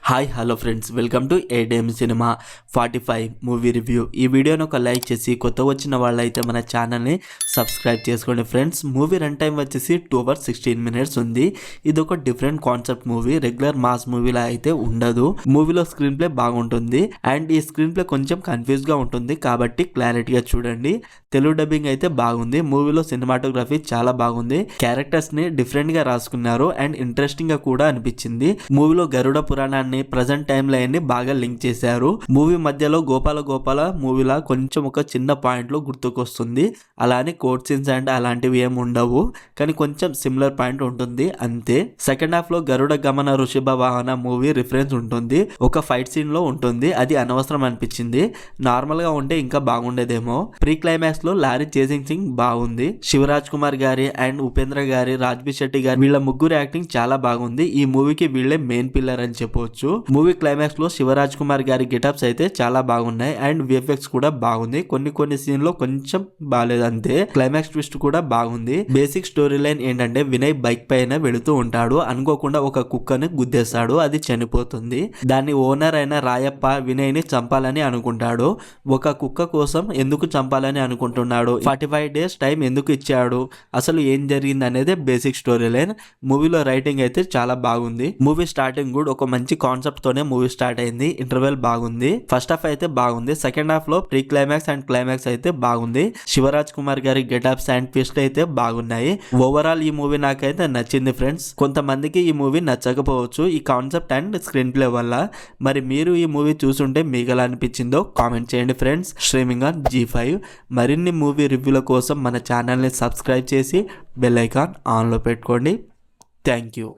Hi hello friends, welcome to ఏడేఎం cinema 45 movie review. ఈ వీడియోని ఒక లైక్ చేసి కొత్త వచ్చిన వాళ్ళైతే మన ఛానల్ని సబ్స్క్రైబ్ చేసుకోండి ఫ్రెండ్స్. మూవీ రన్ టైం వచ్చేసి 2 hours 16 minutes ఉంది. ఇది ఒక different concept movie, regular mass మూవీలా అయితే ఉండదు. మూవీలో స్క్రీన్ ప్లే బాగుంటుంది అండ్ ఈ స్క్రీన్ ప్లే కొంచెం కన్ఫ్యూజ్గా ఉంటుంది, కాబట్టి క్లారిటీగా చూడండి. తెలుగు డబ్బింగ్ అయితే బాగుంది. మూవీలో సినిమాటోగ్రఫీ చాలా బాగుంది. క్యారెక్టర్స్ని డిఫరెంట్గా రాసుకున్నారు అండ్ ఇంట్రెస్టింగ్గా కూడా అనిపించింది. మూవీలో గరుడ పురాణాన్ని ప్రజెంట్ టైం లైన్ ని బాగా లింక్ చేశారు. మూవీ మధ్యలో గోపాల మూవీలా కొంచెం ఒక చిన్న పాయింట్ లో గుర్తుకొస్తుంది. అలానే కోర్ట్ సీన్స్ అండ్ అలాంటివి ఏమి ఉండవు, కానీ కొంచెం సిమిలర్ పాయింట్ ఉంటుంది అంతే. సెకండ్ హాఫ్ లో గరుడ గమన ఋషభ వాహన మూవీ రిఫరెన్స్ ఉంటుంది. ఒక ఫైట్ సీన్ లో ఉంటుంది, అది అనవసరం అనిపించింది. నార్మల్ గా ఉంటే ఇంకా బాగుండేదేమో. ప్రీ క్లైమాక్స్ లో లారీ చేసింగ్ సింగ్ బాగుంది. శివరాజ్ కుమార్ గారి అండ్ ఉపేంద్ర గారి, రాజ్బీ శెట్టి గారి వీళ్ళ ముగ్గురు యాక్టింగ్ చాలా బాగుంది. ఈ మూవీకి వీళ్ళే మెయిన్ పిల్లర్ అని చెప్పొచ్చు. మూవీ క్లైమాక్స్ లో శివరాజ్ కుమార్ గారి గెటప్స్ అయితే చాలా బాగున్నాయి అండ్ విఎఫ్ఎక్స్ కూడా బాగుంది. కొన్ని సీన్ లో కొంచెం బాగాలేదు అంతే. క్లైమాక్స్ ట్విస్ట్ కూడా బాగుంది. బేసిక్ స్టోరీ లైన్ ఏంటంటే వినయ్ బైక్ పైన వెళుతూ ఉంటాడు, అనుకోకుండా ఒక కుక్కని గుద్దేస్తాడు, అది చనిపోతుంది. దాని ఓనర్ అయిన రాయప్ప వినయ్ ని చంపాలని అనుకుంటాడు. ఒక కుక్క కోసం ఎందుకు చంపాలని అనుకుంటున్నాడు, 45 days టైం ఎందుకు ఇచ్చాడు, అసలు ఏం జరిగింది అనేది బేసిక్ స్టోరీ లైన్. మూవీలో రైటింగ్ అయితే చాలా బాగుంది. మూవీ స్టార్టింగ్ కూడా ఒక మంచి కాన్సెప్ట్ తోనే మూవీ స్టార్ట్ అయింది. ఇంటర్వెల్ బాగుంది. ఫస్ట్ హాఫ్ అయితే బాగుంది. సెకండ్ హాఫ్ లో ప్రీ క్లైమాక్స్ అండ్ క్లైమాక్స్ అయితే బాగుంది. శివరాజ్ కుమార్ గారి గెటప్స్ అండ్ ట్విస్ట్ అయితే బాగున్నాయి. ఓవరాల్ ఈ మూవీ నాకైతే నచ్చింది ఫ్రెండ్స్. కొంతమందికి ఈ మూవీ నచ్చకపోవచ్చు ఈ కాన్సెప్ట్ అండ్ స్క్రీన్ ప్లే వల్ల. మరి మీరు ఈ మూవీ చూసుంటే మీకు ఎలా అనిపించిందో కామెంట్ చేయండి ఫ్రెండ్స్. Streaming on G5. మరిన్ని మూవీ రివ్యూల కోసం మన ఛానల్ని సబ్స్క్రైబ్ చేసి బెల్ ఐకాన్ ఆన్లో పెట్టుకోండి. Thank you.